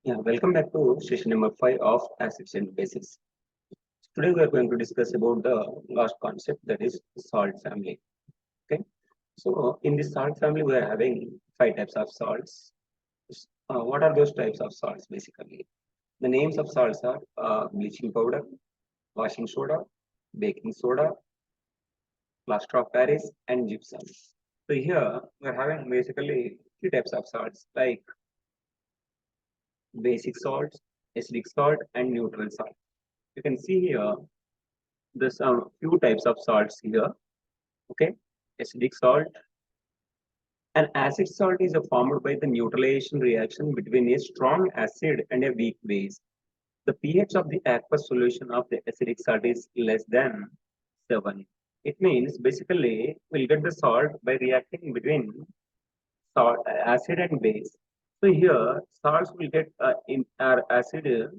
Yeah, welcome back to session number 5 of acids and bases. Today we are going to discuss about the last concept, that is salt family. Okay, so in this salt family we are having 5 types of salts. What are those types of salts basically? The names of salts are bleaching powder, washing soda, baking soda, plaster of Paris, and gypsum. So here we are having basically 3 types of salts like basic salts, acidic salt, and neutral salt. You can see here there's a few types of salts here. Okay, acidic salt. An acid salt is formed by the neutralization reaction between a strong acid and a weak base. The pH of the aqueous solution of the acidic salt is less than 7. It means basically we'll get the salt by reacting between salt, acid and base. So here salts will get in our acidic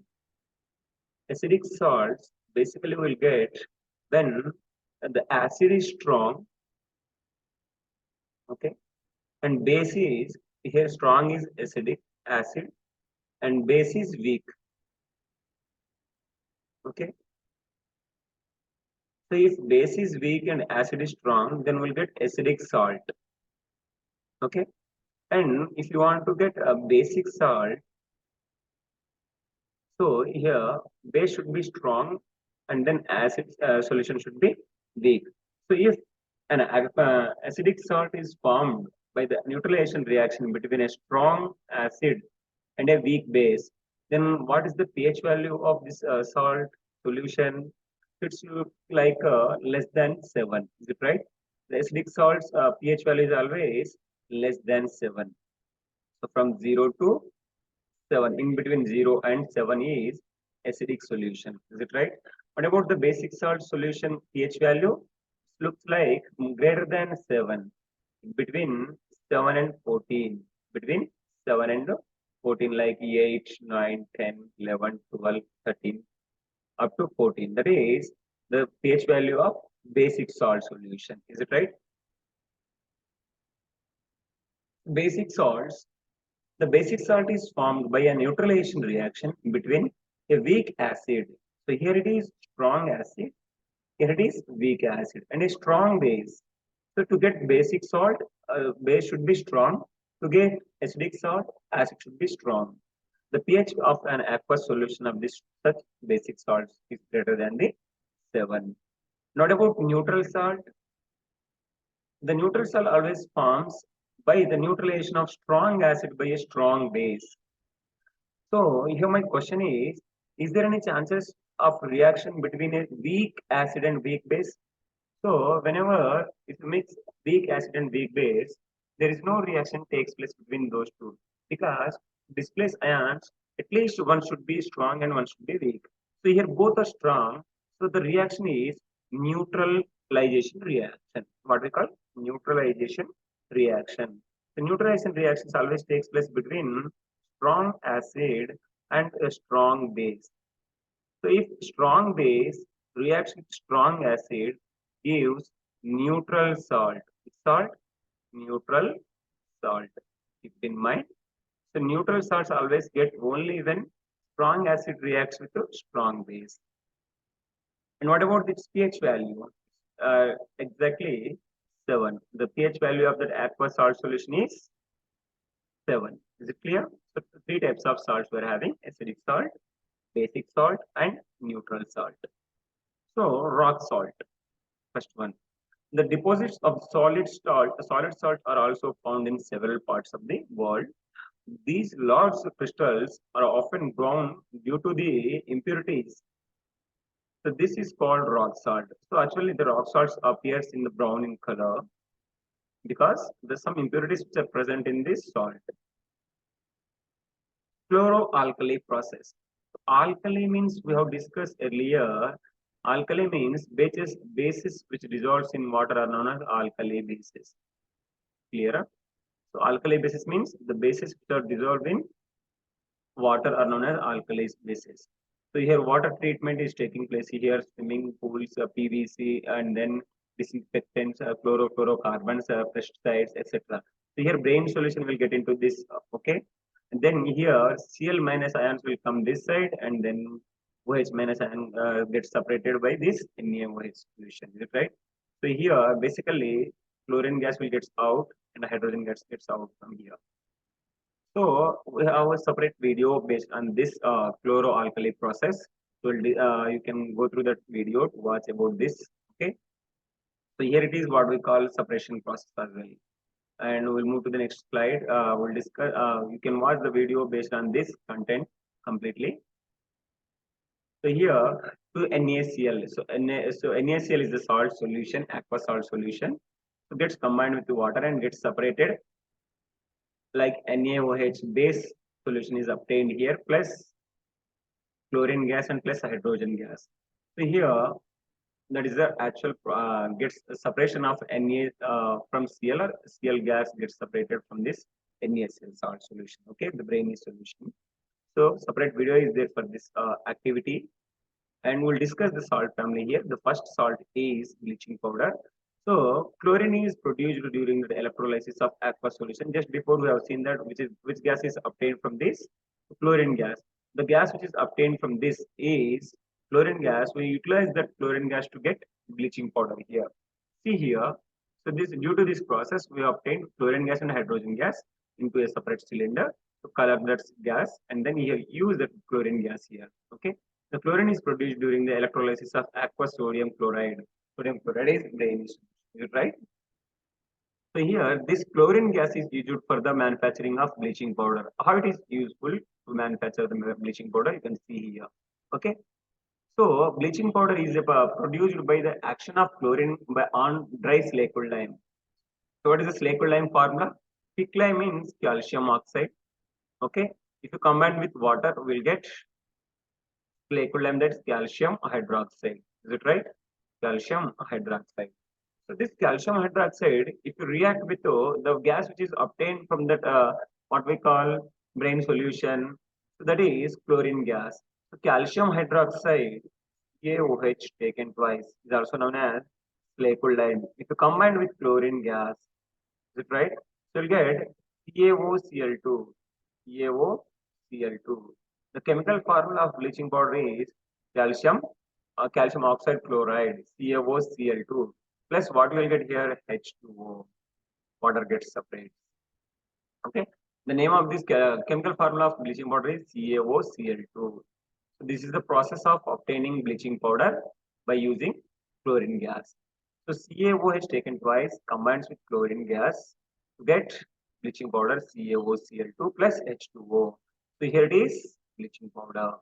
salts basically will get when the acid is strong, okay, and base is here strong is acidic acid and base is weak, okay. So if base is weak and acid is strong, then we'll get acidic salt, okay. And if you want to get a basic salt, so here base should be strong and then acid solution should be weak. So if an acidic salt is formed by the neutralization reaction between a strong acid and a weak base, then what is the pH value of this salt solution? It's look like less than 7. Is it right? The acidic salt's pH value is always less than 7. So from 0 to 7, in between 0 and 7 is acidic solution. Is it right? What about the basic salt solution pH value? It looks like greater than 7, between 7 and 14. Between 7 and 14, like 8, 9, 10, 11, 12, 13, up to 14. That is the pH value of basic salt solution. Is it right? Basic salts. The basic salt is formed by a neutralization reaction between a weak acid. So here it is strong acid, here it is weak acid, and a strong base. So to get basic salt, base should be strong. To get acidic salt, acid should be strong. The pH of an aqueous solution of this such basic salts is greater than the 7. Not about neutral salt. The neutral salt always forms by the neutralization of strong acid by a strong base. So here my question is there any chances of reaction between a weak acid and weak base? So whenever if you mix weak acid and weak base, there is no reaction takes place between those two because displaced ions, at least one should be strong and one should be weak. So here both are strong. So the reaction is neutralization reaction. What we call neutralization reaction. The neutralization reactions always takes place between strong acid and a strong base. So if strong base reacts with strong acid gives neutral salt. Salt, neutral salt. Keep in mind. So neutral salts always get only when strong acid reacts with a strong base. And what about its pH value? Exactly 7. The pH value of that aqueous salt solution is 7. Is it clear? So 3 types of salts we're having: acidic salt, basic salt, and neutral salt. So rock salt, first one. The deposits of solid salt are also found in several parts of the world. These large crystals are often brown due to the impurities. So this is called rock salt. So actually the rock salts appears in the brown in color because there's some impurities which are present in this salt. Chloroalkali process. Alkali means we have discussed earlier. Alkali means bases which dissolves in water are known as alkali bases. Clear? So alkali bases means the bases which are dissolved in water are known as alkali bases. So here water treatment is taking place here, swimming pools, PVC, and then disinfectants, chlorofluorocarbons, pesticides, etc. So here brain solution will get into this. Okay. And then here Cl minus ions will come this side, and then OH minus ion gets separated by this NaOH solution. Is it right? So here basically chlorine gas will get out and hydrogen gas gets out from here. So we have a separate video based on this chloroalkali process. So you can go through that video to watch about this. Okay. So here it is what we call separation process as well. And we'll move to the next slide. We'll discuss. You can watch the video based on this content completely. So here to NaCl. So NaCl is the salt solution, aqua salt solution. So gets combined with the water and gets separated like NaOH base solution is obtained here plus chlorine gas and plus hydrogen gas. So here that is the actual gets separation of Na from Cl, or Cl gas gets separated from this NaCl salt solution. Okay, the briny solution. So separate video is there for this activity, and we'll discuss the salt family here. The first salt is bleaching powder. So chlorine is produced during the electrolysis of aqua solution. Just before we have seen that which gas is obtained from this chlorine gas. The gas which is obtained from this is chlorine gas. We utilize that chlorine gas to get bleaching powder here. See here. So this due to this process, we obtain chlorine gas and hydrogen gas into a separate cylinder to collect that gas, and then here use the chlorine gas here. Okay. The chlorine is produced during the electrolysis of aqueous sodium chloride. Sodium chloride is brine, right? So here, this chlorine gas is used for the manufacturing of bleaching powder. How it is useful to manufacture the bleaching powder? You can see here. Okay. So bleaching powder is produced by the action of chlorine on dry slaked lime. So what is the slaked lime formula? Thick lime means calcium oxide. Okay. If you combine with water, we'll get slaked that's calcium hydroxide. Is it right? Calcium hydroxide. So this calcium hydroxide, if you react with the gas which is obtained from that what we call brine solution, so that is chlorine gas. So calcium hydroxide, CaOH taken twice, is also known as slaked lime. If you combine with chlorine gas, is it right? So you'll get CaOCl2. CaOCl2. The chemical formula of bleaching powder is calcium, calcium oxide chloride, CaOCl2, plus what you will get here, H2O. Water gets separated. Okay. The name of this chemical formula of bleaching powder is CaOCl2. So this is the process of obtaining bleaching powder by using chlorine gas. So CaOH taken twice combines with chlorine gas to get bleaching powder CaOCl2 plus H2O. So here it is bleaching powder.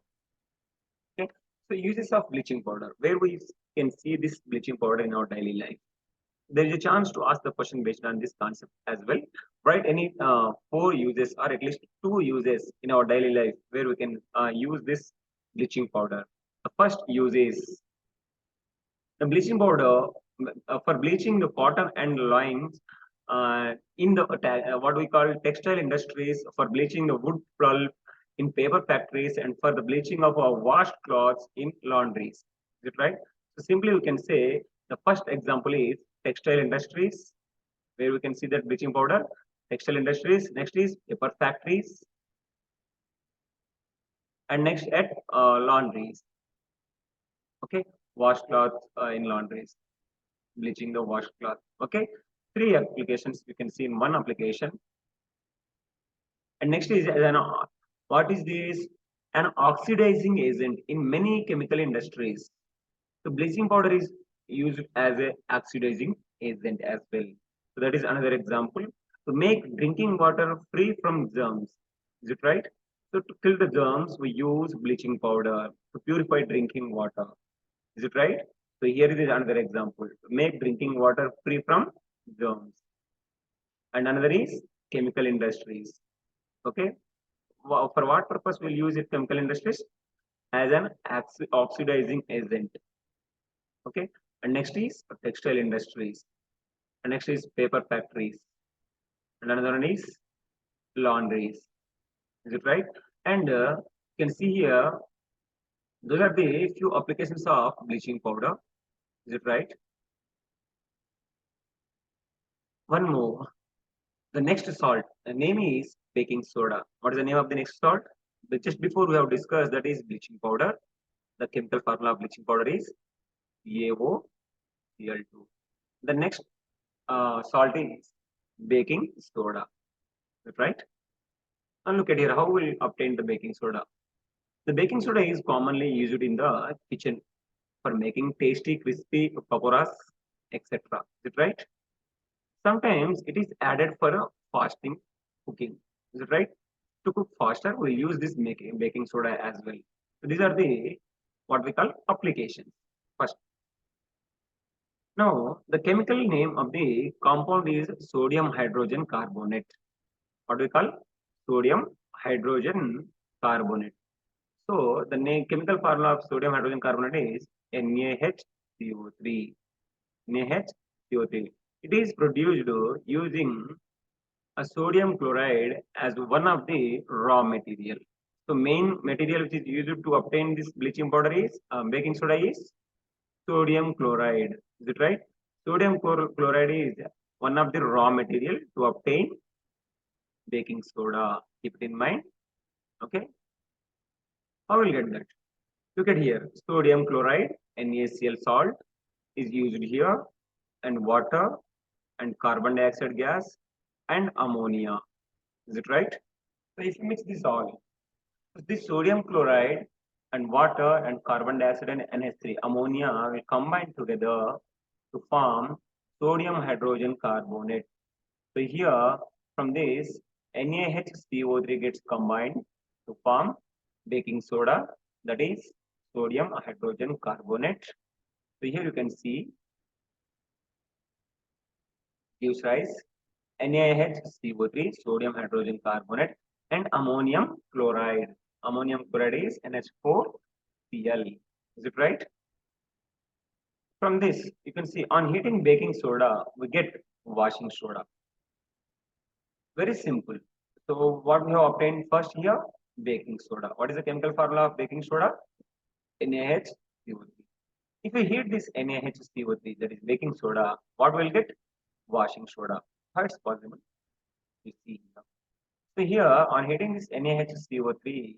Okay. So uses of bleaching powder, where we can see this bleaching powder in our daily life. There is a chance to ask the question based on this concept as well. Write any 4 uses or at least 2 uses in our daily life where we can use this bleaching powder. The first use is the bleaching powder for bleaching the cotton and lines in the what we call textile industries, for bleaching the wood pulp in paper factories, and for the bleaching of washed clothes in laundries. Is it right? So simply we can say the first example is textile industries, where we can see that bleaching powder, textile industries. Next is paper factories, and next at laundries. Okay, washcloth in laundries, bleaching the washcloth. Okay, 3 applications you can see in one application. And next is what is this? An oxidizing agent in many chemical industries. So bleaching powder is used as a oxidizing agent as well. So that is another example. To make drinking water free from germs. Is it right? So to kill the germs, we use bleaching powder to purify drinking water. Is it right? So here is another example. To make drinking water free from germs. And another is chemical industries. Okay. For what purpose we'll use it chemical industries? As an oxidizing agent. Okay. And next is textile industries. And next is paper factories. And another one is laundries. Is it right? And you can see here, those are the few applications of bleaching powder. Is it right? One more. The next salt, the name is baking soda. What is the name of the next salt? Just before we have discussed, that is bleaching powder. The chemical formula of bleaching powder is AOCl2. The next salt is baking soda, right? And look at here, how we will obtain the baking soda. The baking soda is commonly used in the kitchen for making tasty, crispy pakoras, etc. Is it right? Sometimes it is added for a fasting cooking. Is it right? To cook faster, we use this baking soda as well. So these are the what we call applications. First, now the chemical name of the compound is sodium hydrogen carbonate. What we call sodium hydrogen carbonate. So the chemical formula of sodium hydrogen carbonate is NaHCO3. NaHCO3. It is produced using a sodium chloride as one of the raw material. So main material which is used to obtain this bleaching powder is baking soda is sodium chloride. Is it right? Sodium chloride is one of the raw material to obtain baking soda. Keep it in mind. Okay. How will get that? Look at here. Sodium chloride, NaCl salt is used here, and water and carbon dioxide gas and ammonia. Is it right? So if you mix this all, this sodium chloride and water and carbon dioxide and NH3 ammonia will combine together to form sodium hydrogen carbonate. So here from this NaHCO3 gets combined to form baking soda, that is sodium hydrogen carbonate. So here you can see gives rise NaHCO3 sodium hydrogen carbonate and ammonium chloride. Ammonium chloride is NH4Cl. Is it right? From this, you can see on heating baking soda, we get washing soda. Very simple. So what we have obtained first here, baking soda. What is the chemical formula of baking soda? NaHCO3. If we heat this NaHCO3, that is baking soda, what will get? Washing soda. How it's possible? You see here. So here on heating this NaHCO3,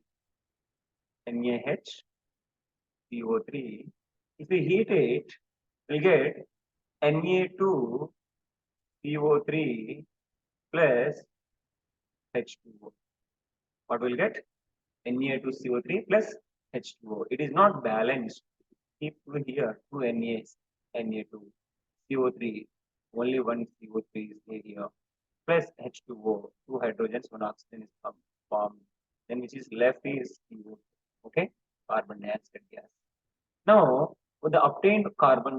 NaHCO3, if we heat it, we'll get Na2CO3 plus H2O. What will get? Na2CO3 plus H2O. It is not balanced. Keep here two NAs, Na2, CO3, only one CO3 is here, plus H2O, two hydrogens, one oxygen is formed. Then which is left is CO, okay, carbon dioxide gas. Now, with the obtained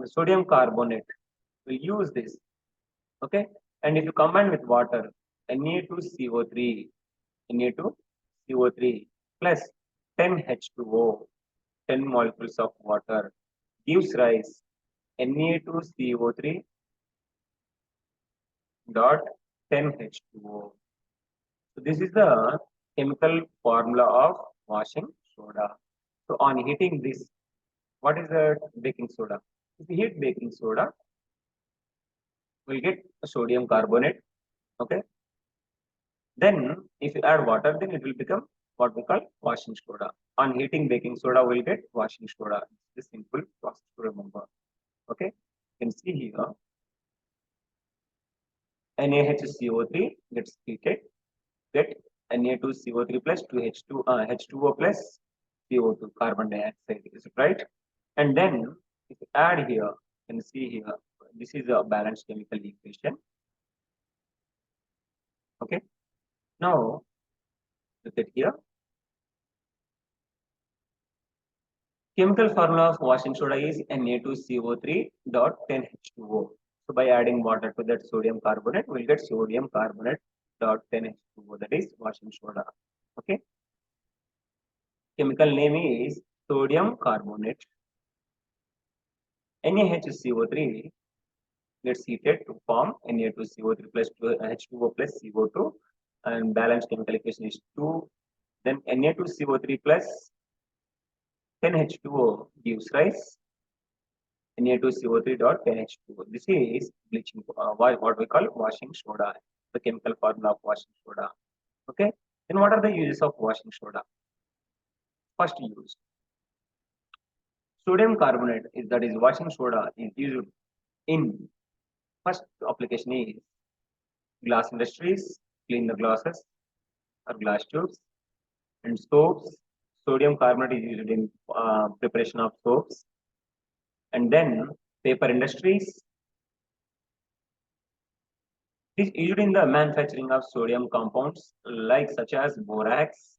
sodium carbonate, we use this, okay, and if you combine with water, Na2CO3, Na2CO3 plus 10 H2O, 10 molecules of water gives rise Na2CO3 dot 10 H2O. So this is the chemical formula of washing soda. So on heating this, what is the baking soda? If we heat baking soda, we'll get a sodium carbonate. Okay. Then if you add water, then it will become what we call washing soda. On heating baking soda, we'll get washing soda. It's a simple process to remember. Okay. You can see here NaHCO3 gets heated, get Na2CO3 plus 2H2, H2O plus CO2, carbon dioxide, is it right? And then if you add here, you can see here, this is a balanced chemical equation. Okay. Now, look at here. Chemical formula of washing soda is Na2CO3 dot 10H2O. So by adding water to that sodium carbonate, we'll get sodium carbonate dot 10H2O, that is washing soda. Okay. Chemical name is sodium carbonate. NaHCO3 gets heated to form Na2CO3 plus H2O plus CO2, and balanced chemical equation is 2. Then Na2CO3 plus 10H2O gives rise Na2CO3 dot 10H2O. This is bleaching, what we call washing soda, the chemical formula of washing soda. Okay. Then what are the uses of washing soda? First use, sodium carbonate is that is washing soda is used in first application is glass industries, clean the glasses or glass tubes, and soaps. Sodium carbonate is used in preparation of soaps, and then paper industries. It is used in the manufacturing of sodium compounds like such as borax.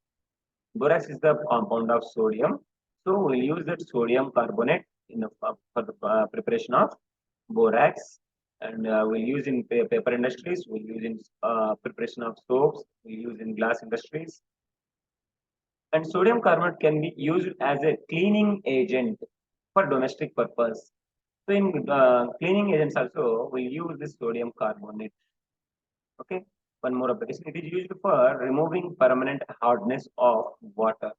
Borax is the compound of sodium, so we'll use that sodium carbonate in the, for the preparation of borax, and we'll use in paper industries. We'll use in preparation of soaps. We'll use in glass industries. And sodium carbonate can be used as a cleaning agent for domestic purpose. So in cleaning agents also, we'll use this sodium carbonate. Okay. One more application. It is used for removing permanent hardness of water.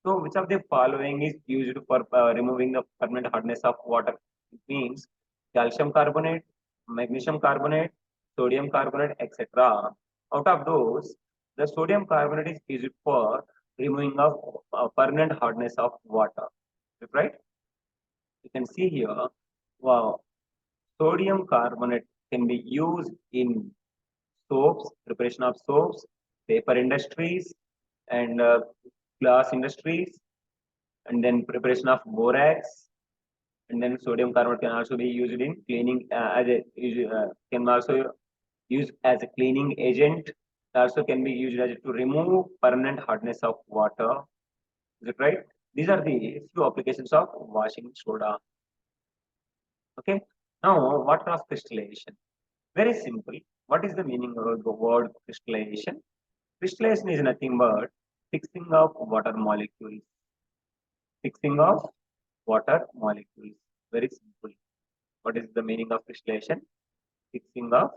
So which of the following is used for removing the permanent hardness of water? It means calcium carbonate, magnesium carbonate, sodium carbonate, etc. Out of those, the sodium carbonate is used for removing of permanent hardness of water. Right? You can see here, wow, sodium carbonate can be used in soaps, preparation of soaps, paper industries, and glass industries, and then preparation of borax, and then sodium carbonate can also be used in cleaning can also used as a cleaning agent. It also can be used as to remove permanent hardness of water. Is it right? These are the few applications of washing soda. Okay. Now, water of crystallization. Very simple. What is the meaning of the word crystallization? Crystallization is nothing but fixing of water molecules. Fixing of water molecules. Very simple. What is the meaning of crystallization? Fixing of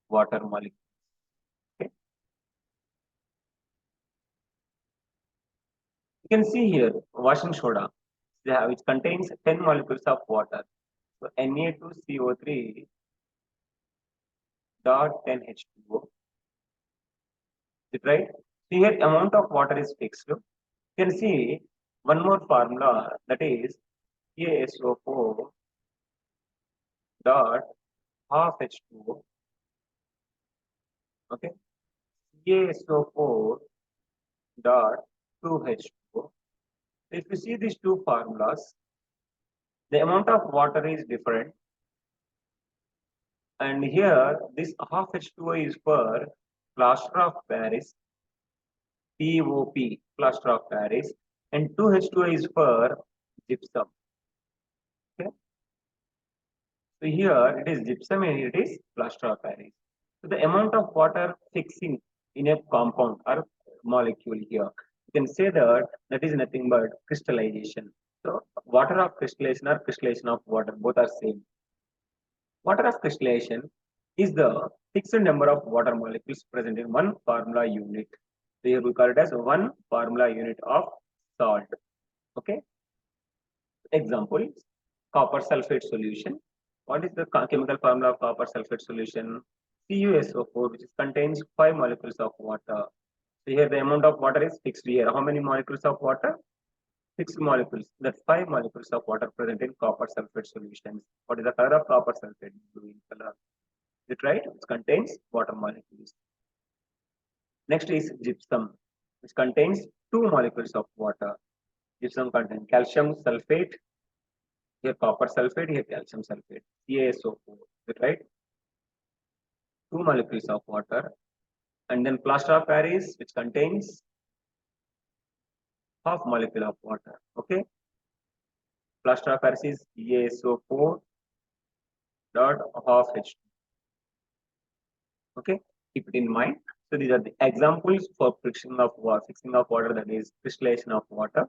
water molecules. Okay. You can see here washing soda, which contains 10 molecules of water. So Na2CO3 dot 10H2O. Is it right? So here amount of water is fixed. You can see one more formula, that is CaSO4 dot half H2O. Okay. CaSO4 dot 2H2O. If you see these two formulas, the amount of water is different. And here, this half H2O is for plaster of Paris, POP, plaster of Paris, and 2H2O is for gypsum. Okay. So here it is gypsum and it is plaster of Paris. So the amount of water fixing in a compound or molecule here, you can say that is nothing but crystallization. So water of crystallization or crystallization of water, both are same. Water of crystallization is the fixed number of water molecules present in one formula unit. So here we call it as one formula unit of salt. Okay. Example, copper sulfate solution. What is the chemical formula of copper sulfate solution? CuSO4, which contains 5 molecules of water. So here the amount of water is fixed here. How many molecules of water? 6 molecules. That's 5 molecules of water present in copper sulfate solutions. What is the color of copper sulfate? Blue in color. Is it right? It contains water molecules. Next is gypsum, which contains 2 molecules of water. Gypsum contains calcium sulfate, here copper sulfate, here calcium sulfate, CaSO4. Is it right? 2 molecules of water. And then plaster of Paris, which contains half molecule of water. Okay. Plaster of Paris is CaSO4 dot half H2. Okay. Keep it in mind. So these are the examples for fixing of water, that is crystallization of water.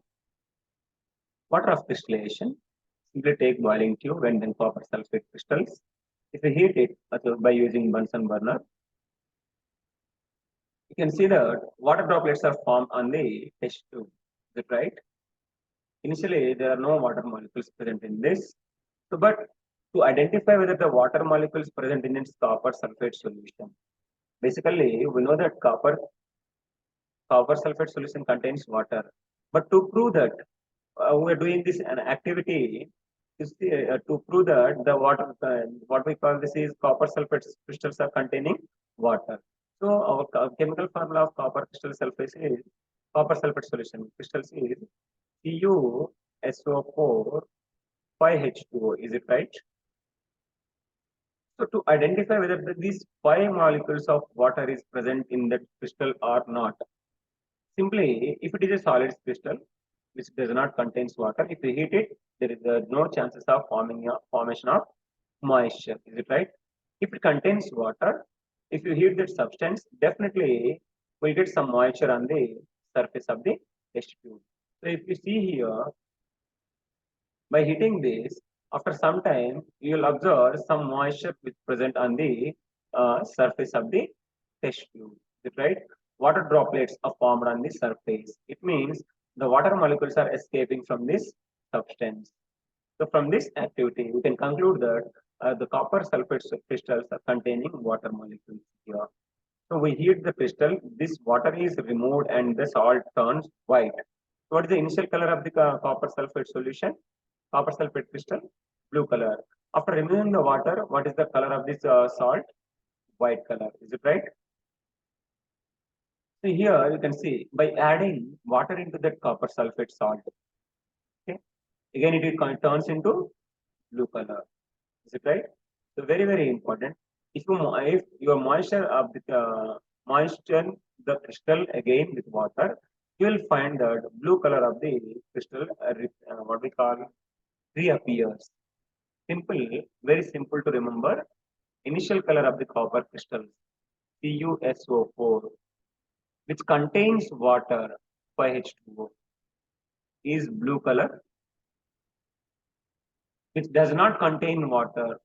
Water of crystallization. Simply take boiling tube and then copper sulfate crystals. If you heat it by using Bunsen burner, you can see that water droplets are formed on the test tube. Is it right? Initially, there are no water molecules present in this. So, but to identify whether the water molecules present in its copper sulfate solution, Basically, we know that copper sulfate solution contains water. But to prove that we are doing this an activity is to prove that the water, what we call this is copper sulfate crystals are containing water. So our chemical formula of copper crystal sulfate is copper sulfate solution crystals is CuSO4 5H2O. Is it right? So to identify whether these five molecules of water is present in that crystal or not, simply if it is a solid crystal which does not contains water, if you heat it, there is no chances of formation of moisture. Is it right? If it contains water, if you heat that substance, definitely will get some moisture on the surface of the test tube. So if you see here, by heating this, after some time, you will observe some moisture which present on the surface of the test tube. Is it right? Water droplets are formed on the surface. It means the water molecules are escaping from this substance. So from this activity, we can conclude that the copper sulfate crystals are containing water molecules here. So we heat the crystal, this water is removed and the salt turns white. What is the initial color of the copper sulfate solution? Copper sulfate crystal, blue color. After removing the water, what is the color of this salt? White color. Is it right? So here you can see by adding water into that copper sulfate salt, okay, again it turns into blue color. Is it right? So very important. If your moisture of the moisture the crystal again with water, you will find that blue color of the crystal what we call reappears. Simple, very simple to remember. Initial color of the copper crystal CuSO4, which contains water 5H2O, is blue color, which does not contain water.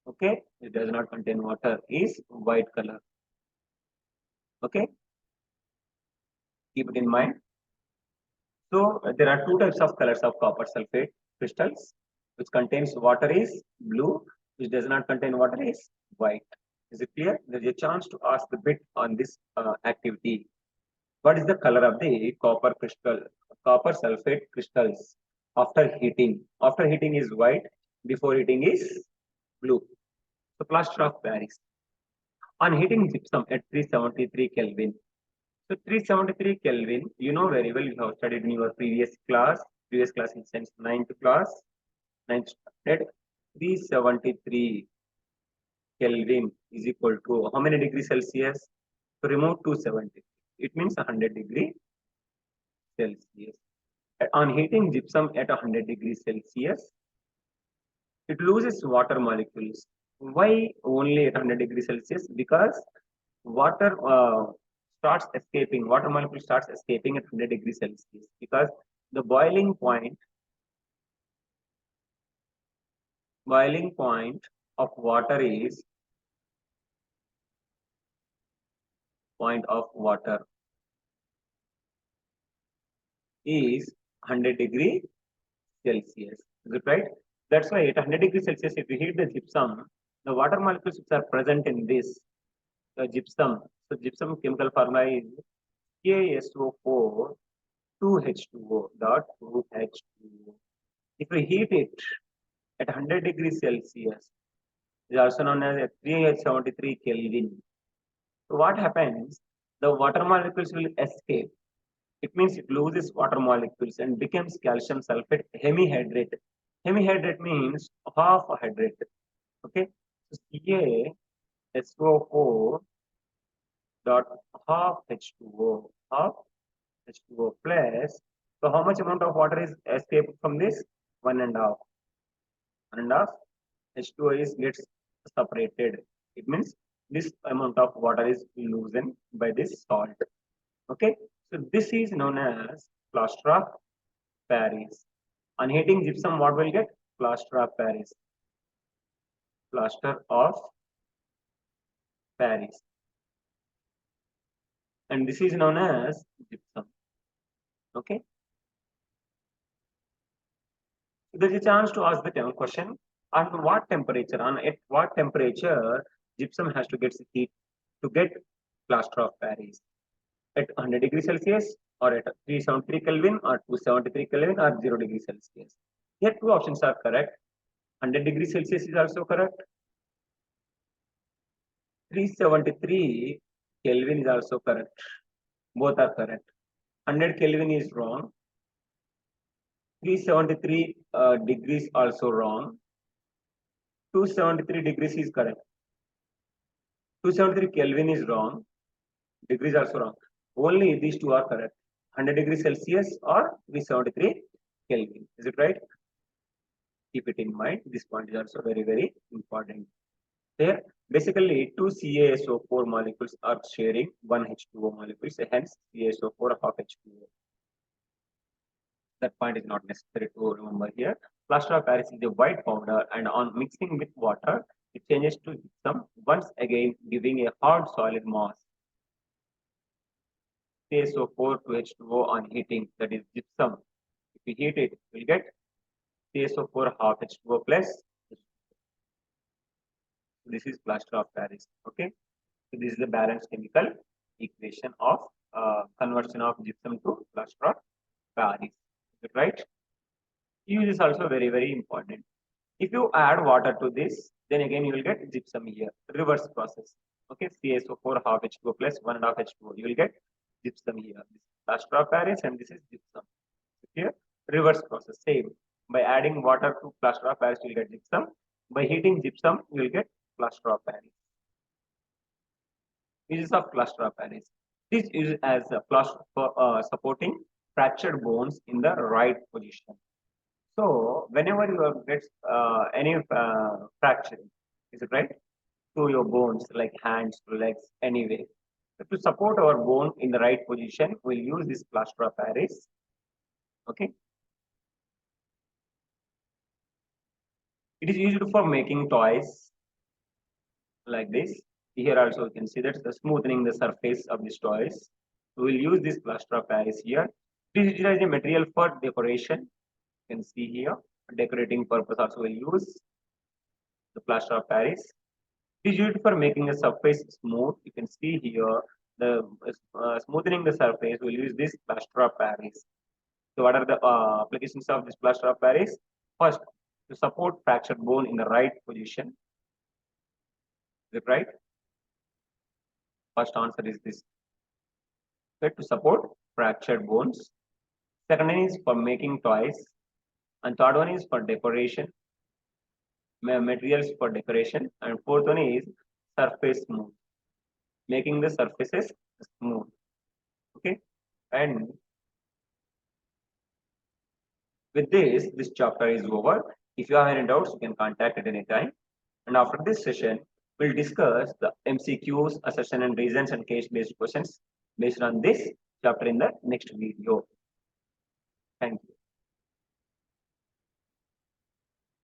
Okay, it does not contain water is white color. Okay, keep it in mind. So there are two types of colors of copper sulfate crystals, which contains water is blue, which does not contain water is white. Is it clear? There is a chance to ask the bit on this activity. What is the color of the copper sulfate crystals after heating? After heating is white, before heating is blue. So plaster of Paris. On heating gypsum at 373 Kelvin. So 373 Kelvin, you know very well, you have studied in your previous class in sense 9th class, 9th standard. 373 Kelvin is equal to how many degrees Celsius? To remove 270, it means 100 degree Celsius. On heating gypsum at 100 degrees Celsius, it loses water molecules. Why only at 100 degrees Celsius? Because water water molecule starts escaping at 100 degrees Celsius because the boiling point of water is is 100 degree Celsius. Is it right? That's why at 100 degrees Celsius, if you heat the gypsum, the water molecules which are present in this gypsum. So gypsum chemical formula is KSO4 2H2O dot 2H2O. If we heat it at 100 degrees Celsius, it is also known as 373 Kelvin. So what happens? The water molecules will escape. It means it loses water molecules and becomes calcium sulfate hemihydrate. Hemihydrate means half a hydrate. Okay. So CaSO4 dot half H2O, half H2O plus. So how much amount of water is escaped from this? One and a half. One and a half. H2O is gets separated. It means this amount of water is loosened by this salt. Okay. So this is known as plaster of Paris. On heating gypsum, what will get? Plaster of Paris. Plaster of Paris. And this is known as gypsum. Okay. There is a chance to ask the question: on what temperature? On at what temperature gypsum has to get heat? to get plaster of Paris at 100 degrees Celsius or at 373 Kelvin or 273 Kelvin or 0 degrees Celsius. Here two options are correct. 100 degrees Celsius is also correct. 373 Kelvin is also correct. Both are correct. 100 Kelvin is wrong. 373 degrees also wrong. 273 degrees is correct. 273 Kelvin is wrong. Degrees also wrong. Only these two are correct. 100 degrees Celsius or 373 Kelvin. Is it right? Keep it in mind. This point is also very, very important. There, basically, two CaSO4 molecules are sharing one H2O molecule. So hence, CaSO4 half H2O. That point is not necessary to remember here. Plaster of Paris is a white powder, and on mixing with water, it changes to gypsum, once again giving a hard solid mass. CaSO4 to H2O on heating, that is gypsum. If we heat it, we'll get CaSO4 half H2O plus. This is plaster of Paris. Okay, so this is the balanced chemical equation of conversion of gypsum to plaster of Paris. Is it right? Use is also very, very important. If you add water to this, then again you will get gypsum here. Reverse process. Okay, CaSO4 half H2O plus 1 half H2O. You will get gypsum here. This is plaster of Paris and this is gypsum. Here, reverse process. Same. By adding water to plaster of Paris, you will get gypsum. By heating gypsum, you will get plaster of Paris. Uses of plaster of Paris. This is used as a plaster for supporting fractured bones in the right position. So whenever you get any fracture, is it right? To your bones like hands, legs, anyway. So to support our bone in the right position, we'll use this plaster of Paris. Okay. It is used for making toys like this. Here also you can see that the smoothing the surface of these toys. We will use this plaster of Paris here. It is used as a material for decoration. You can see here, decorating purpose also will use the plaster of Paris. It is used for making the surface smooth. You can see here the smoothing the surface will use this plaster of Paris. So what are the applications of this plaster of Paris? First, to support fractured bone in the right position. Is it right? First answer is this. Okay, to support fractured bones. Second one is for making toys. And third one is for decoration. Materials for decoration. And fourth one is surface smooth. Making the surfaces smooth. Okay. And with this chapter is over. If you have any doubts, you can contact at any time. And after this session, we'll discuss the MCQs, assertion and reasons, and case-based questions based on this chapter in the next video. Thank you.